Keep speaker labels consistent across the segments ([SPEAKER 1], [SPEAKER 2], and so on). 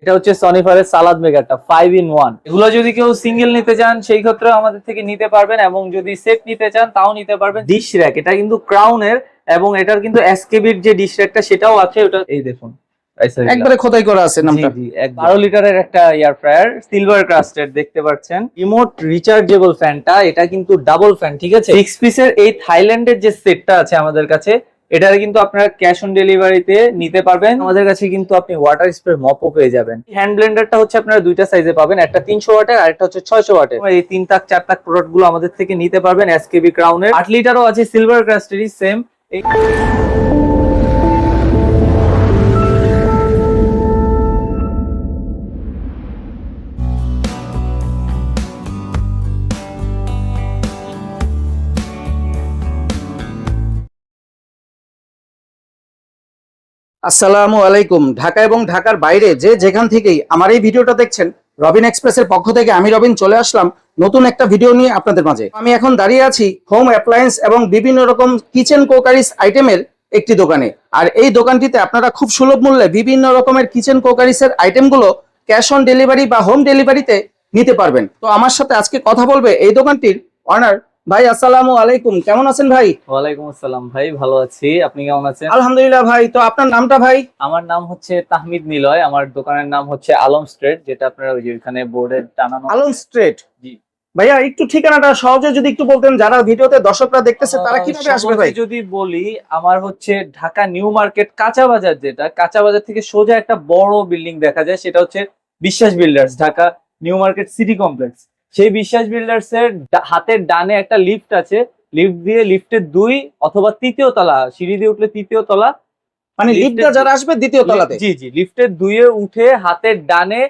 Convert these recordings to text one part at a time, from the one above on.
[SPEAKER 1] এটা হচ্ছে সনিফারের সালাদ মেকারটা 5 in 1। এগুলো যদি কেউ সিঙ্গেল নিতে চান সেই ক্ষেত্রে আমাদের থেকে নিতে পারবেন, এবং যদি সেট নিতে চান তাও নিতে পারবেন। ডিশ র‍্যাক, এটা কিন্তু ক্রাউনের, এবং এটার কিন্তু এসকেবির যে ডিশ র‍্যাকটা সেটাও আছে। ওটা এই দেখুন
[SPEAKER 2] একবারে খোদাই করা আছে নামটা।
[SPEAKER 1] জি, 12 লিটারের একটা এয়ার ফ্রায়ার, সিলভার ক্রাস্টেড দেখতে পাচ্ছেন। রিমোট রিচার্জেবল ফ্যানটা, এটা কিন্তু ডাবল ফ্যান, ঠিক আছে। 6 পিসের এই থাইল্যান্ডের যে সেটটা আছে আমাদের কাছে, এটারে কিন্তু আপনারা ক্যাশ অন ডেলিভারিতে নিতে পারবেন। আমাদের কাছে কিন্তু আপনি ওয়াটার স্প্রে মপও পেয়ে যাবেন। হ্যান্ড ব্লেন্ডারটা হচ্ছে আপনারা দুইটা সাইজে পাবেন, একটা 300 ওয়াটের আর একটা হচ্ছে 600 ওয়াটের। এই 3 তাক 4 তাক প্রোডাক্ট গুলো আমাদের থেকে নিতে পারবেন। এসকেবি ক্রাউনের 8 লিটারও আছে, সিলভার ক্রাস্টেরই সেম।
[SPEAKER 2] আসসালামু আলাইকুম। ঢাকা এবং ঢাকার বাইরে যে যেখান থেকেই আমার এই ভিডিওটা দেখছেন, রবিন এক্সপ্রেসের পক্ষ থেকে আমি রবিন চলে আসলাম নতুন একটা ভিডিও নিয়ে আপনাদের মাঝে। আমি এখন দাঁড়িয়ে আছি হোম অ্যাপ্লায়েন্স এবং বিভিন্ন রকম কিচেন কোকারিস আইটেমের একটি দোকানে। আর এই দোকানটিতে আপনারা খুব সুলভ মূল্যে বিভিন্ন রকমের কিচেন কোকারিসের আইটেমগুলো ক্যাশ অন ডেলিভারি বা হোম ডেলিভারিতে নিতে পারবেন। তো আমার সাথে আজকে কথা বলবে এই দোকানটির অনার ভাই। আসসালামু আলাইকুম, কেমন আছেন ভাই?
[SPEAKER 1] ওয়ালাইকুম আসসালাম ভাই, ভালো আছি। আপনি কেমন আছেন?
[SPEAKER 2] আলহামদুলিল্লাহ ভাই। তো আপনার নামটা ভাই?
[SPEAKER 1] আমার নাম হচ্ছে তাহমিদ নিলয়। আমার দোকানের নাম হচ্ছে আলম স্ট্রিট, যেটা আপনারা ওই যে ওখানে বোর্ডে টানানো।
[SPEAKER 2] আলম স্ট্রিট।
[SPEAKER 1] জি
[SPEAKER 2] ভাইয়া একটু ঠিকানাটা সহজে যদি একটু বলতেন, যারা ভিডিওতে দর্শকরা দেখতেছে তারা কিভাবে আসবে ভাই?
[SPEAKER 1] যদি বলি, আমার হচ্ছে ঢাকা নিউ মার্কেট কাঁচা বাজার, যেটা কাঁচা বাজার থেকে সোজা একটা বড় বিল্ডিং দেখা যায়, সেটা হচ্ছে বিশ্বাস builders, Dhaka new market city complex. সেই বিশ্বাস বিল্ডার্স এর হাতের ডানে একটা লিফট আছে। লিফট দিয়ে লিফটের 2 অথবা 3য় তলা, সিঁড়ি দিয়ে উঠলে 3য় তলা,
[SPEAKER 2] মানে লিফটে যারা আসবে 2য় তলাতে?
[SPEAKER 1] জি জি, লিফটের 2 এ উঠে হাতের ডানে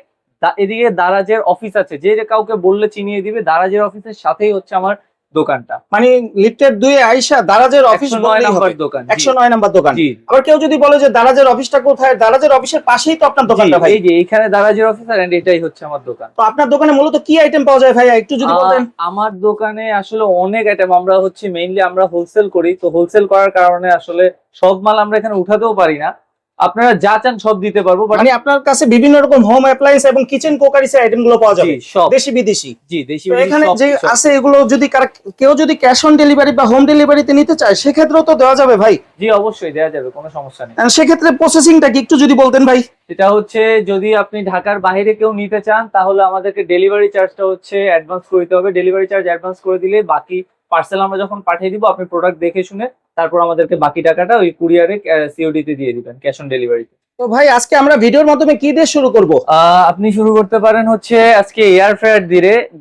[SPEAKER 1] এদিকে দারাজের অফিস আছে, যে কাউকে বললে চিনিয়ে দিবে। দারাজের অফিসের সাথেই হচ্ছে আমার দোকানটা।
[SPEAKER 2] মানে লিফটের 2 এ আইসা দারাজের অফিস
[SPEAKER 1] 109 নাম্বার দোকান।
[SPEAKER 2] 109 নাম্বার দোকান।
[SPEAKER 1] জি।
[SPEAKER 2] আবার কেউ যদি বলে যে দারাজের অফিসটা কোথায়, দারাজের অফিসের পাশেই তো আপনার দোকানটা ভাই।
[SPEAKER 1] এই যে এইখানে দারাজের অফিস, আর এটাই হচ্ছে আমার দোকান।
[SPEAKER 2] তো আপনার দোকানে মূলত কি আইটেম পাওয়া যায় ভাই, একটু যদি বলতেন।
[SPEAKER 1] আমার দোকানে আসলে অনেক আইটেম। আমরা হচ্ছে মেইনলি আমরা হোলসেল করি, তো হোলসেল করার কারণে আসলে সব মাল আমরা এখানে উঠাতেও পারি না। আপনারা যা চান সব দিতে পারবো।
[SPEAKER 2] মানে আপনার কাছে বিভিন্ন রকম হোম অ্যাপ্লায়েন্স এবং কিচেন কোকারিসের আইটেমগুলো পাওয়া যাবে,
[SPEAKER 1] সব
[SPEAKER 2] দেশি বিদেশি।
[SPEAKER 1] জি, দেশি
[SPEAKER 2] তো
[SPEAKER 1] বিদেশি
[SPEAKER 2] এখানে
[SPEAKER 1] সব
[SPEAKER 2] যে
[SPEAKER 1] কিছু
[SPEAKER 2] আছে এগুলো যদি কেউ যদি ক্যাশ অন ডেলিভারি বা হোম ডেলিভারিতে নিতে চায় সেক্ষেত্রেও তো দেওয়া যাবে ভাই?
[SPEAKER 1] জি, অবশ্যই দেওয়া যাবে, কোনো সমস্যা নেই।
[SPEAKER 2] সেক্ষেত্রে প্রসেসিংটা কি একটু যদি বলতেন ভাই?
[SPEAKER 1] সেটা হচ্ছে যদি আপনি ঢাকার বাইরে কেউ নিতে চান, তাহলে আমাদেরকে ডেলিভারি চার্জটা হচ্ছে অ্যাডভান্স করে দিতে হবে। ডেলিভারি চার্জ অ্যাডভান্স করে দিলে বাকি পার্সেল আমরা যখন পাঠিয়ে দিব, আপনি প্রোডাক্ট দেখে শুনে তারপর আমাদেরকে বাকি টাকাটা ওই কুরিয়ারে সিওডি তে দিয়ে দিবেন, ক্যাশ অন ডেলিভারিতে।
[SPEAKER 2] তো ভাই আজকে আমরা ভিডিওর মাধ্যমে কি দিয়ে শুরু করব?
[SPEAKER 1] আপনি শুরু করতে পারেন হচ্ছে আজকে এয়ার ফ্রায়ার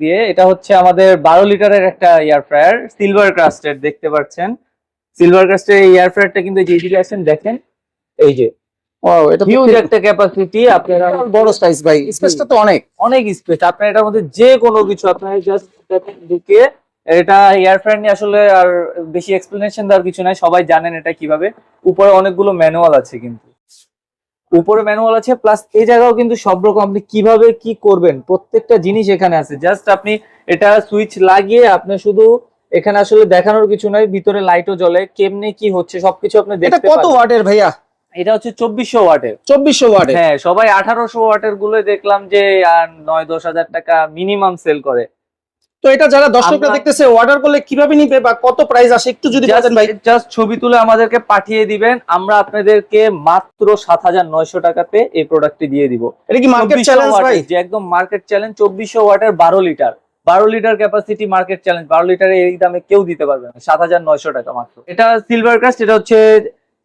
[SPEAKER 1] দিয়ে। এটা হচ্ছে আমাদের 12 লিটারের একটা এয়ার ফ্রায়ার, সিলভার ক্রাস্টেড দেখতে পাচ্ছেন। সিলভার ক্রাস্টের এই এয়ার ফ্রায়ারটা কিন্তু যেদিকে আছেন দেখেন, এই যে
[SPEAKER 2] ওয়াও, এটা
[SPEAKER 1] হিউজ একটা ক্যাপাসিটি। আপনারা
[SPEAKER 2] বড় সাইজ ভাই, স্পেসটা তো অনেক
[SPEAKER 1] স্পেস। আপনার এটার মধ্যে যে কোনো কিছু আপনার জাস্ট ঢুকিয়ে, এটা এয়ার ফ্রায়ার নিয়ে আসলে আর বেশি এক্সপ্লেনেশন দেওয়ার কিছু নাই, সবাই জানেন এটা কিভাবে। উপরে অনেকগুলো ম্যানুয়াল আছে, কিন্তু উপরে ম্যানুয়াল আছে, প্লাস এই জায়গাও কিন্তু সব রকম আপনি কিভাবে কি করবেন প্রত্যেকটা জিনিস এখানে আছে। জাস্ট আপনি এটা সুইচ লাগিয়ে, আপনি শুধু এখানে আসলে দেখানোর কিছু নাই, ভিতরে লাইটও জ্বলে, কেমনে কি হচ্ছে সবকিছু আপনি দেখতে পাবেন।
[SPEAKER 2] এটা কত ওয়াটের ভাইয়া?
[SPEAKER 1] এটা হচ্ছে 2400 ওয়াটের।
[SPEAKER 2] 2400 ওয়াটের?
[SPEAKER 1] হ্যাঁ, সবাই 1800 ওয়াটের গুলো দেখলাম যে 9-10 হাজার টাকা মিনিমাম সেল করে।
[SPEAKER 2] তো এটা যারা দর্শকরা দেখতেছে অর্ডার করলে কিভাবে নিবে বা কত প্রাইস আসে একটু যদি বলেন ভাই।
[SPEAKER 1] জাস্ট ছবি তুলে আমাদেরকে পাঠিয়ে দিবেন, আমরা আপনাদেরকে মাত্র 7900 টাকাতে এই প্রোডাক্টটি দিয়ে দিব।
[SPEAKER 2] এটা কি মার্কেট চ্যালেঞ্জ ভাই?
[SPEAKER 1] যে একদম মার্কেট চ্যালেঞ্জ। 2400 ওয়াটের 12 litre, 12 litre capacity, market challenge. 12 লিটারে এই দামে কেউ দিতে পারবে না, 7900 টাকা মাত্র। এটা সিলভার ক্রাস্ট, এটা হচ্ছে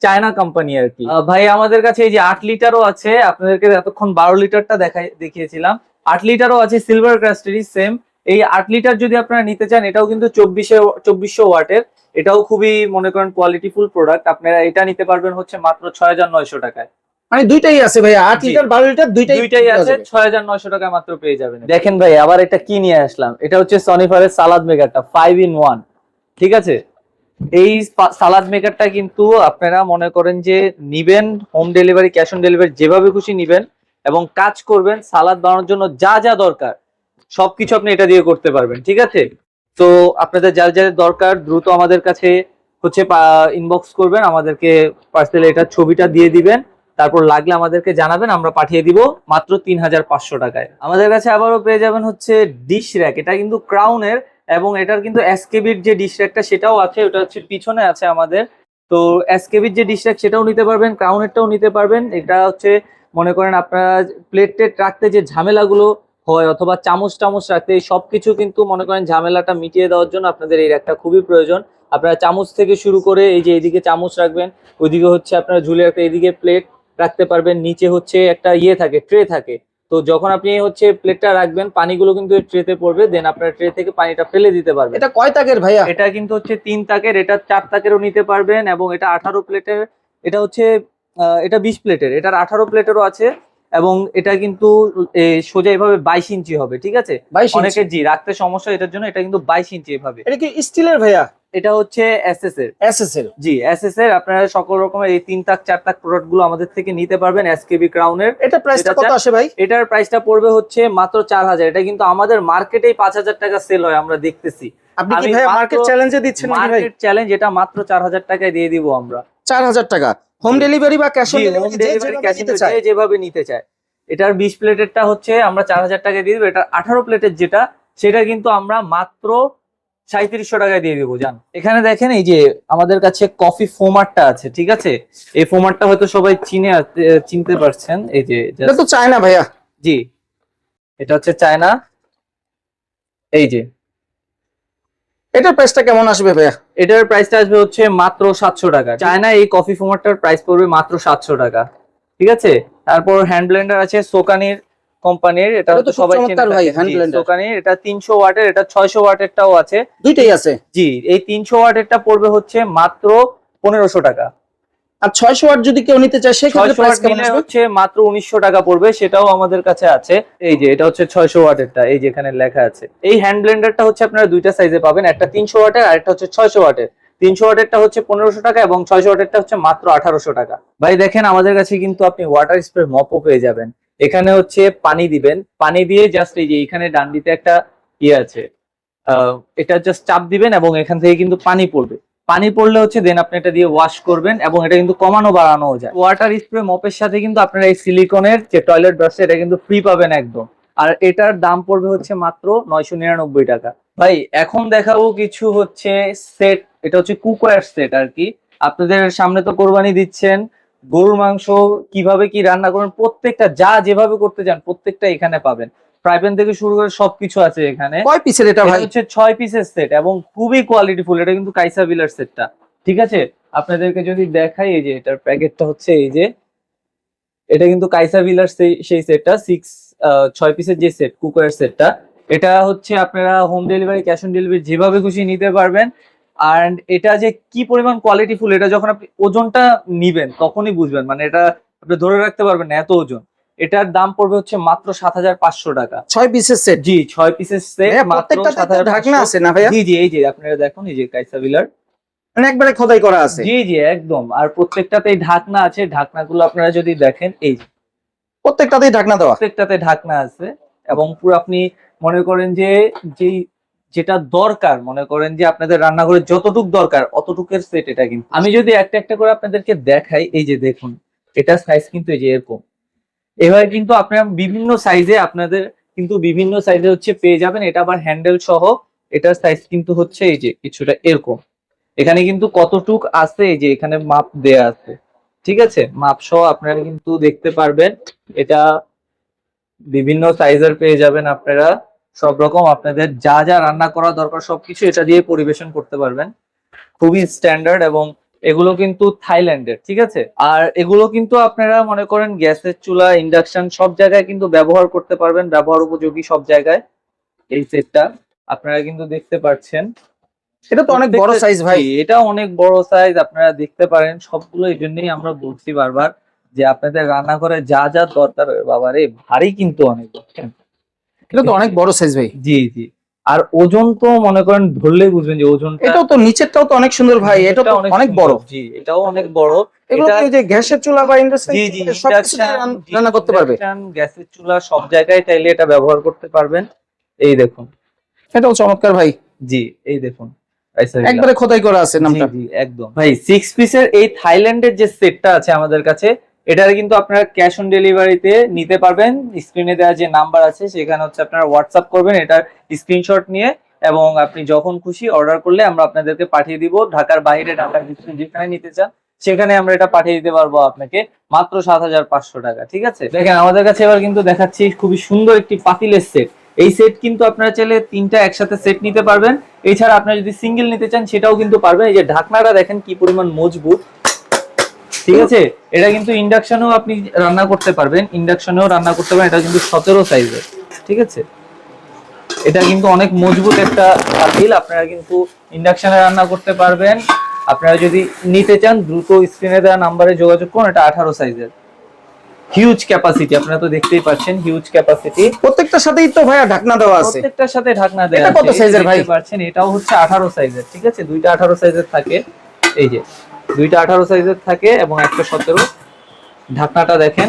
[SPEAKER 1] চায়না কোম্পানি আর কি। ভাই আমাদের কাছে এই যে 8 লিটারও আছে, আপনাদেরকে এতক্ষণ 12 লিটারটা দেখিয়েছিলাম। 8 লিটারও আছে সিলভার ক্রাস্টেরই সেম। এই 8 লিটার যদি আপনারা নিতে চান, এটাও কিন্তু 2400 ওয়াটের। এটাও খুবই মনে করেন কোয়ালিটিফুল প্রোডাক্ট। আপনারা এটা নিতে পারবেন হচ্ছে মাত্র 6900 টাকায়।
[SPEAKER 2] মানে দুইটাই আছে ভাই, 8 লিটার 12 লিটার দুইটাই
[SPEAKER 1] আছে, 6900 টাকায় মাত্র পেয়ে যাবেন। দেখেন ভাই, আবার এটা কি নিয়ে আসলাম, এটা হচ্ছে সনিফারের সালাদ মেকারটা 5 in 1, ঠিক আছে। এই সালাদ মেকারটা কিন্তু আপনারা মনে করেন যে নিবেন, home delivery, cash on delivery যেভাবে খুশি নিবেন, এবং কাজ করবেন সালাদ বানানোর জন্য যা যা দরকার সবকিছু আপনি এটা দিয়ে করতে পারবেন, ঠিক আছে। তো আপনাদের যা যা দরকার দ্রুত আমাদের কাছে হচ্ছে ইনবক্স করবেন, আমাদেরকে পার্সেলে এটা ছবিটা দিয়ে দিবেন। তারপর লাগলে আমাদেরকে জানাবেন, আমরা পাঠিয়ে দিব মাত্র 3500 টাকায়। আমাদের কাছে আবারও পেয়ে যাবেন হচ্ছে ডিশ র্যাক, এটা কিন্তু ক্রাউনের এবং এটার কিন্তু এসকেবির যে ডিশ র্যাকটা সেটাও আছে, ওটা হচ্ছে পিছনে আছে আমাদের। তো এসকেবির যে ডিশ র্যাক সেটাও নিতে পারবেন, ক্রাউনেরটাও নিতে পারবেন। এটা হচ্ছে মনে করেন আপনারা প্লেট টেট রাখতে যে ঝামেলাগুলো হয় অথবা চামচ টামচ রাখতে, এই সবকিছু কিন্তু মনে করেন ঝামেলাটা মিটিয়ে দেওয়ার জন্য আপনাদের এই র্যাকটা খুবই প্রয়োজন। আপনারা চামচ থেকে শুরু করে এই যে এইদিকে চামচ রাখবেন, ওইদিকে হচ্ছে আপনারা ঝুলে একটা এদিকে প্লেট রাখতে পারবেন, নিচে হচ্ছে একটা থাকে ট্রে থাকে। তো যখন আপনি হচ্ছে প্লেটটা রাখবেন পানিগুলো কিন্তু ট্রেতে পড়বে, দেন আপনার ট্রে থেকে পানিটা ফেলে দিতে পারবেন।
[SPEAKER 2] এটা কয় তাকের ভাইয়া?
[SPEAKER 1] এটা কিন্তু হচ্ছে 3 তাকের, এটা 4 তাকেরও নিতে পারবেন এবং এটা 18 প্লেটের, এটা হচ্ছে এটা 20 প্লেটের, এটার 18 প্লেটেরও আছে। এবং এটা কিন্তু সোজা এভাবে 22 ইঞ্চি হবে, ঠিক আছে?
[SPEAKER 2] 22 ইঞ্চি?
[SPEAKER 1] অনেকে জি রাখতে সমস্যা, এটার জন্য এটা কিন্তু 22 ইঞ্চি এভাবে।
[SPEAKER 2] এটা কি স্টিলের ভাইয়া?
[SPEAKER 1] এটা হচ্ছে এসএস এর।
[SPEAKER 2] এসএস এর?
[SPEAKER 1] জি এসএস এর। আপনারা সকল রকমের এই 3 তাক 4 তাক প্রোডাক্ট গুলো আমাদের থেকে নিতে পারবেন এসকেবি ক্রাউনের।
[SPEAKER 2] এটা প্রাইসটা কত আসে ভাই?
[SPEAKER 1] এটার প্রাইসটা পড়বে হচ্ছে মাত্র 4000। এটা কিন্তু আমাদের মার্কেটেই 5000 টাকা সেল হয়, আমরা দেখতেছি।
[SPEAKER 2] আপনি কি ভাই মার্কেট চ্যালেঞ্জে দিচ্ছেন নাকি ভাই?
[SPEAKER 1] মার্কেট চ্যালেঞ্জ, এটা মাত্র 4000 টাকায় দিয়ে দিব আমরা।
[SPEAKER 2] 4000 টাকা হোম ডেলিভারি বা cash on
[SPEAKER 1] home delivery cash
[SPEAKER 2] নিতে চাই?
[SPEAKER 1] যেভাবে নিতে চায়। এটার 20 প্লেটেরটা হচ্ছে আমরা 4000 টাকায় দিয়ে দিব। এটা 18 প্লেটের যেটা, সেটা কিন্তু আমরা মাত্র 3700 টাকায় দিয়ে দিব। জান এখানে দেখেন এই যে আমাদের কাছে কফি ফোমারটা আছে, ঠিক আছে? এই ফোমারটা হয়তো সবাই চিনতে পারছেন। এই যে
[SPEAKER 2] এটা তো চায়না ভাইয়া।
[SPEAKER 1] জি এটা হচ্ছে চায়না। এই যে
[SPEAKER 2] এটার প্রাইসটা কেমন আসবে ভাইয়া?
[SPEAKER 1] এটার প্রাইসটা আসবে হচ্ছে মাত্র 700 টাকা। চায়না এই কফি ফোমারটার প্রাইস পড়বে মাত্র 700 টাকা, ঠিক আছে? তারপর হ্যান্ড ব্লেন্ডার আছে সোকানির কোম্পানির, এটা তো সবাই চেনে সোকানির। এটা 300 ওয়াটের, এটা 600 ওয়াটেরটাও আছে,
[SPEAKER 2] দুইটাই আছে।
[SPEAKER 1] জি এই 300 ওয়াটেরটা পড়বে হচ্ছে মাত্র 1500 টাকা।
[SPEAKER 2] আর 600 ওয়াট যদি কেউ নিতে চায় সেক্ষেত্রে
[SPEAKER 1] 600
[SPEAKER 2] প্রাইস
[SPEAKER 1] ওয়াট
[SPEAKER 2] কেমন
[SPEAKER 1] নিলে
[SPEAKER 2] আসবে?
[SPEAKER 1] হচ্ছে মাত্র 1900 টাকা পড়বে, সেটাও আমাদের কাছে আছে। এই যে এটা হচ্ছে 600 ওয়াটেরটা, এই যে এখানে লেখা আছে। এই হ্যান্ড ব্লেন্ডারটা হচ্ছে আপনারা দুইটা সাইজে পাবেন, একটা 300 ওয়াটের আর একটা হচ্ছে 600 ওয়াটের। 300 ওয়াটেরটা হচ্ছে 1500 টাকা এবং 600 ওয়াটেরটা হচ্ছে মাত্র 1800 টাকা। ভাই দেখেন আমাদের কাছে কিন্তু আপনি ওয়াটার স্প্রে মপও পেয়ে যাবেন। এখানে হচ্ছে পানি দিবেন, পানি দিয়ে জাস্ট এই যে এখানে ডান্ডিতে একটা আছে, এটা জাস্ট চাপ দিবেন এবং এখান থেকে কিন্তু পানি পড়বে। পানি পড়লে হচ্ছে দেন আপনি এটা দিয়ে ওয়াশ করবেন এবং এটা কিন্তু কমানো বাড়ানো যায়। ওয়াটার স্প্রে মপের সাথে কিন্তু আপনারা এই সিলিকনের যে টয়লেট ব্রাশ এটা কিন্তু ফ্রি পাবেন একদম। আর এটার দাম পড়বে হচ্ছে মাত্র 999 টাকা। ভাই এখন দেখাবো কিছু হচ্ছে সেট, এটা হচ্ছে কুকওয়্যার সেট আর কি। আপনাদের সামনে তো কোরবানি দিচ্ছেন, গরুর মাংস কিভাবে কি রান্না করবেন প্রত্যেকটা যা যেভাবে করতে চান প্রত্যেকটা এখানে পাবেন। ফ্রাই প্যান থেকে শুরু করে সবকিছু আছে এখানে।
[SPEAKER 2] কয় পিসের এটা ভাই?
[SPEAKER 1] হচ্ছে 6 পিসের সেট এবং খুবই কোয়ালিটিফুল। এটা কিন্তু কাইসা বিলার সেটটা, ঠিক আছে? আপনাদেরকে যদি দেখাই, এই যে এটার প্যাকেটটা হচ্ছে এই যে, এটা কিন্তু কাইসা বিলার সেই সেটটা 6 পিসের যে সেট কুকওয়্যার সেটটা। এটা হচ্ছে আপনারা home delivery cash on delivery যেভাবে খুশি নিতে পারবেন। আর এটা যে কি পরিমাণ কোয়ালিটিফুল, এটা যখন আপনি ওজনটা নিবেন তখনই বুঝবেন, মানে এটা আপনি ধরে রাখতে পারবেন না এত ওজন। এটার দাম পড়বে হচ্ছে মাত্র 7500 টাকা।
[SPEAKER 2] 6 পিসের সেট?
[SPEAKER 1] জি 6 পিসের সেট মাত্র 7500।
[SPEAKER 2] ঢাকনা আছে না ভাইয়া?
[SPEAKER 1] জি জি এই যে আপনারা দেখুন এই যে কাইসা বিলার,
[SPEAKER 2] মানে একবারে খোদাই করা আছে?
[SPEAKER 1] জি জি একদম। আর প্রত্যেকটাতেই ঢাকনা আছে, ঢাকনাগুলো আপনারা যদি দেখেন এই যে
[SPEAKER 2] প্রত্যেকটাতেই ঢাকনা দেওয়া?
[SPEAKER 1] প্রত্যেকটাতে ঢাকনা আছে এবং পুরো আপনি মনে করেন যে যেটা দরকার, মনে করেন যে আপনাদের রান্নাঘরে যতটুক দরকার অতটুকের সেট এটা। কিন্তু আমি যদি একটা একটা করে আপনাদেরকে দেখাই, এই যে দেখুন এটা সাইজ কিন্তু এই যে এরকম। এভাবে কিন্তু আপনারা বিভিন্ন সাইজে আপনাদের কিন্তু বিভিন্ন সাইজে হচ্ছে পেয়ে যাবেন। এটা আবার হ্যান্ডেল সহ, এটার সাইজ কিন্তু হচ্ছে এই যে কিছুটা এরকম। এখানে কিন্তু কতটুক আছে এই যে এখানে মাপ দেয়া আছে, ঠিক আছে? মাপ সহ আপনারা কিন্তু দেখতে পারবেন। এটা বিভিন্ন সাইজের পেয়ে যাবেন আপনারা, সব রকম আপনাদের যা যা রান্না করা দরকার সবকিছু এটা দিয়ে পরিবেশন করতে পারবেন। খুবই স্ট্যান্ডার্ড এবং এগুলো কিন্তু থাইল্যান্ডের, ঠিক আছে? আর এগুলো কিন্তু আপনারা মনে করেন গ্যাসের চুলা ইন্ডাকশন সব জায়গায় কিন্তু ব্যবহার করতে পারবেন, ব্যবহার উপযোগী সব জায়গায়। এই সেটটা আপনারা কিন্তু দেখতে পাচ্ছেন,
[SPEAKER 2] এটা তো অনেক বড় সাইজ ভাই।
[SPEAKER 1] এটা অনেক বড় সাইজ, আপনারা দেখতে পারেন। সবগুলো এই জন্যই আমরা বলছি বারবার যে আপনাদের রান্নাঘরে যা যা দরকার, বাবারে ভারী কিন্তু অনেক।
[SPEAKER 2] এটা তো অনেক বড় সাইজ ভাই।
[SPEAKER 1] জি জি। আর ওজন তো মনে করেন ধরলেই বুঝবেন যে ওজনটা।
[SPEAKER 2] এটাও তো নিচেরটাও তো অনেক সুন্দর ভাই, এটা তো অনেক বড়।
[SPEAKER 1] জি এটাও অনেক বড়।
[SPEAKER 2] এগুলো এই যে গ্যাসের চুলা বা ইন্ডাকশন
[SPEAKER 1] জি জি
[SPEAKER 2] সবকিছু রান্না করতে পারবে।
[SPEAKER 1] গ্যাসের চুলা সব জায়গায় চাইলে এটা ব্যবহার করতে পারবেন। এই দেখুন
[SPEAKER 2] এটাও চমৎকার ভাই।
[SPEAKER 1] জি এই দেখুন
[SPEAKER 2] একবারে খোদাই করা আছে নামটা।
[SPEAKER 1] জি একদম ভাই। 6 পিসের এই থাইল্যান্ডের যে সেটটা আছে আমাদের কাছে, এটার কিন্তু আপনারা ক্যাশ অন ডেলিভারিতে নিতে পারবেন। স্ক্রিনে দেওয়া যে নাম্বার আছে সেখানে হচ্ছে আপনারা হোয়াটসঅ্যাপ করবেন এটার স্ক্রিনশট নিয়ে, এবং আপনি যখন খুশি অর্ডার করলে আমরা আপনাদেরকে পাঠিয়ে দিব। ঢাকার বাইরে, ঢাকার ভিতরে যেখানে নিতে চান সেখানে আমরা এটা পাঠিয়ে দিতে পারবো আপনাকে মাত্র 7,500 টাকা। ঠিক আছে, দেখেন আমাদের কাছে এবার কিন্তু দেখাচ্ছি খুবই সুন্দর একটি পাতিলের সেট। এই সেট কিন্তু আপনারা চাইলে 3টা একসাথে সেট নিতে পারবেন। এছাড়া আপনারা যদি সিঙ্গেল নিতে চান সেটাও কিন্তু পারবেন। এই যে ঢাকনাটা দেখেন কি পরিমাণ মজবুত। ঠিক আছে, এটা কিন্তু ইন্ডাকশনেও আপনি রান্না করতে পারবেন, ইন্ডাকশনেও রান্না করতে পারবেন। এটা কিন্তু 17 সাইজের। ঠিক আছে, এটা কিন্তু অনেক মজবুত একটা পাতিল। আপনারা কিন্তু ইন্ডাকশনে রান্না করতে পারবেন। আপনারা যদি নিতে চান দ্রুত স্ক্রিনে দেওয়া নাম্বারে যোগাযোগ করুন। এটা 18 সাইজের, হিউজ ক্যাপাসিটি। আপনারা তো দেখতেই পাচ্ছেন হিউজ ক্যাপাসিটি।
[SPEAKER 2] প্রত্যেকটার সাথেই তো ভাইয়া ঢাকনা দেওয়া আছে।
[SPEAKER 1] প্রত্যেকটার সাথে ঢাকনা দেওয়া
[SPEAKER 2] এটা
[SPEAKER 1] আছে।
[SPEAKER 2] কত সাইজের ভাই?
[SPEAKER 1] দেখতে পাচ্ছেন এটাও হচ্ছে 18 সাইজের। ঠিক আছে, দুইটা 18 সাইজের থাকে। এই যে দুইটা 18 সাইজের থাকে এবং একটা 17। ঢাকনাটা দেখেন।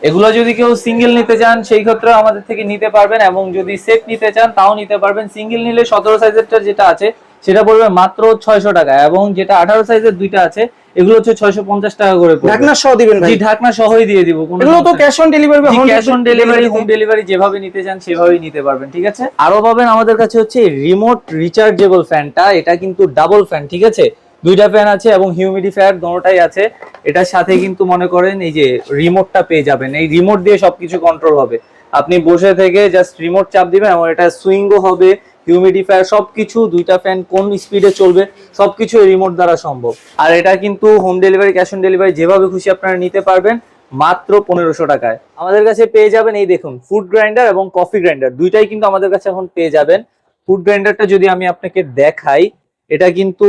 [SPEAKER 1] এগুলো যদি কেউ সিঙ্গেল নিতে চান সেই ক্ষেত্রে আমাদের থেকে নিতে পারবেন, এবং যদি সেট নিতে চান তাও নিতে পারবেন। সিঙ্গেল নিলে 17 সাইজেরটা যেটা আছে সেটা পড়বে মাত্র 600 টাকা, এবং যেটা 18 সাইজের দুইটা আছে এগুলো হচ্ছে 650 টাকা করে পড়বে।
[SPEAKER 2] ঢাকনা সহ দিবেন ভাই?
[SPEAKER 1] জি, ঢাকনা সহই দিয়ে দিব।
[SPEAKER 2] এগুলো তো ক্যাশ অন ডেলিভারি বা
[SPEAKER 1] cash on delivery, home delivery যেভাবে নিতে চান সেভাবেই নিতে পারবেন। ঠিক আছে, আরো পাবেন আমাদের কাছে হচ্ছে রিমোট রিচার্জেবল ফ্যানটা। এটা কিন্তু ডাবল ফ্যান। ঠিক আছে, দুইটা ফ্যান আছে এবং হিউমিডিফায়ার দোনোটাই আছে। এটার সাথে কিন্তু মনে করেন এই যে রিমোটটা পেয়ে যাবেন। এই রিমোট দিয়ে সবকিছু কন্ট্রোল হবে। আপনি বসে থেকে জাস্ট রিমোট চাপ দিবেন এবং এটা সুইংও হবে, হিউমিডিফায়ার সবকিছু। দুইটা ফ্যান কোন স্পিডে চলবে সবকিছু এই রিমোট দ্বারা সম্ভব। আর এটা কিন্তু home delivery, cash on delivery যেভাবে খুশি আপনারা নিতে পারবেন মাত্র 1500 টাকায়। আমাদের কাছে পেয়ে যাবেন এই দেখুন ফুড গ্রাইন্ডার এবং কফি গ্রাইন্ডার, দুইটাই কিন্তু আমাদের কাছে এখন পেয়ে যাবেন। ফুড গ্রাইন্ডারটা যদি আমি আপনাকে দেখাই, এটা কিন্তু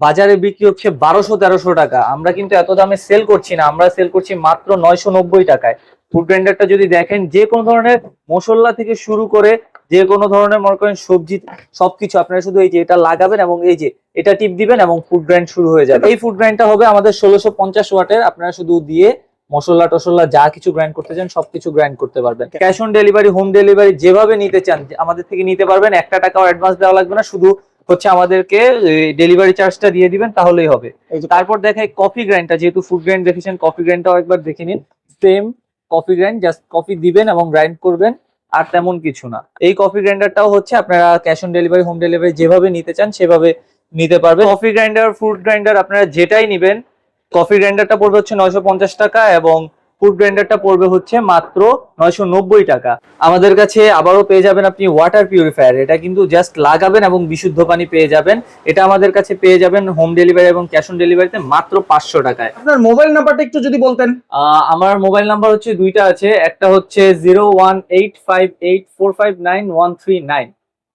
[SPEAKER 1] বাজারে বিক্রি হচ্ছে 1200-1300 টাকা। আমরা কিন্তু এত দামে সেল করছি না, আমরা সেল করছি মাত্র 990 টাকায়। ফুড গ্রাইন্ডারটা যদি দেখেন, যে কোনো ধরনের মশলা থেকে শুরু করে যে কোনো ধরনের মনে করেন সবজি সবকিছু আপনারা শুধু এই যে এটা লাগাবেন এবং এই যে এটা টিপ দিবেন এবং ফুড গ্রাইন্ড শুরু হয়ে যাবে। এই ফুড গ্রাইন্ডটা হবে আমাদের 1650 ওয়াটের। আপনারা শুধু দিয়ে মশলা টশলা যা কিছু গ্রাইন্ড করতে চান সবকিছু গ্রাইন্ড করতে পারবেন। Cash on delivery, home delivery যেভাবে নিতে চান আমাদের থেকে নিতে পারবেন। 1 টাকাও অ্যাডভান্স দেওয়া লাগবে না, শুধু হচ্ছে আমাদেরকে ডেলিভারি চার্জটা দিয়ে দিবেন তাহলেই হবে। তারপর দেখাই কফি গ্রাইন্ডটা, যেহেতু ফুড গ্রাইন্ড দেখেছেন কফি গ্রাইন্ডটাও একবার দেখে নিন। Same coffee grind, just coffee দিবেন এবং গ্রাইন্ড করবেন, আর তেমন কিছু না। এই কফি গ্রাইন্ডারটাও হচ্ছে আপনারা cash on delivery, home delivery যেভাবে নিতে চান সেভাবে নিতে পারবেন। কফি গ্রাইন্ডার, ফুড গ্রাইন্ডার আপনারা যেটাই নিবেন, কফি গ্রাইন্ডারটা পড়বে হচ্ছে 950 টাকা এবং ফুড গ্রাইন্ডারটা পড়বে হচ্ছে মাত্র 990 টাকা। আমাদের কাছে আবারও পেয়ে যাবেন আপনি ওয়াটার পিউরিফায়ার। এটা কিন্তু জাস্ট লাগাবেন এবং বিশুদ্ধ পানি পেয়ে যাবেন। এটা আমাদের কাছে পেয়ে যাবেন হোম ডেলিভারি এবং ক্যাশ অন ডেলিভারিতে মাত্র 500 টাকায়।
[SPEAKER 2] আপনার মোবাইল নাম্বারটা একটু যদি বলতেন।
[SPEAKER 1] আমার মোবাইল নাম্বার হচ্ছে দুইটা আছে, একটা হচ্ছে 01858459139।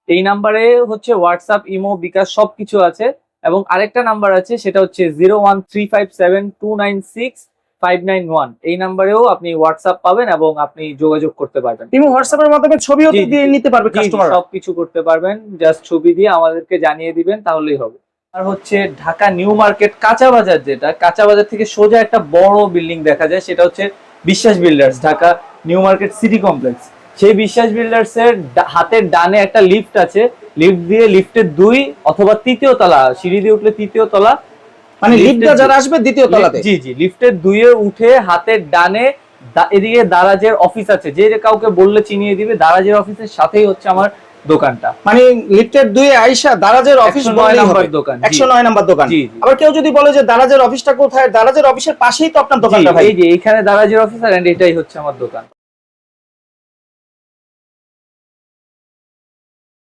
[SPEAKER 1] এই নাম্বারে হচ্ছে হোয়াটসঅ্যাপ, ইমো, বিকাশ সবকিছু আছে। এবং আরেকটা নাম্বার আছে সেটা হচ্ছে 01357296591। এই নাম্বারেও আপনি হোয়াটসঅ্যাপ পাবেন এবং আপনি যোগাযোগ করতে পারবেন।
[SPEAKER 2] ইমো হোয়াটসঅ্যাপের মাধ্যমে ছবিও
[SPEAKER 1] জি,
[SPEAKER 2] দিয়ে নিতে পারবে কাস্টমার।
[SPEAKER 1] সবকিছু করতে পারবেন, জাস্ট ছবি দিয়ে আমাদেরকে জানিয়ে দিবেন তাহলেই হবে। আর হচ্ছে ঢাকা নিউ মার্কেট কাঁচা বাজার, যেটা কাঁচা বাজার থেকে সোজা একটা বড় বিল্ডিং দেখা যায়, সেটা হচ্ছে বিশ্বাস builders, Dhaka new market city complex. সেই বিশ্বাস বিল্ডার্স এর হাতের ডানে একটা লিফট আছে। লিফট দিয়ে লিফটের 2 অথবা 3য় তলা, সিঁড়ি দিয়ে উঠলে 3য় তলা,
[SPEAKER 2] মানে লিফটে যারা আসবে 2য় তলাতে।
[SPEAKER 1] জি জি, লিফটের 2-এ উঠে হাতের ডানে এদিকে দারাজের অফিস আছে। যে কাউকে বললে চিনিয়ে দিবে, দারাজের অফিসের সাথেই হচ্ছে আমার দোকানটা।
[SPEAKER 2] মানে লিফটের 2-এ আইসা দারাজের অফিস
[SPEAKER 1] 109 নাম্বার দোকান।
[SPEAKER 2] 109 নাম্বার দোকান।
[SPEAKER 1] জি।
[SPEAKER 2] আবার কেউ যদি বলে যে দারাজের অফিসটা কোথায়, দারাজের অফিসের পাশেই তো আপনার দোকানটা ভাই।
[SPEAKER 1] এই যে এইখানে দারাজের অফিস আর এটাই হচ্ছে আমার দোকান।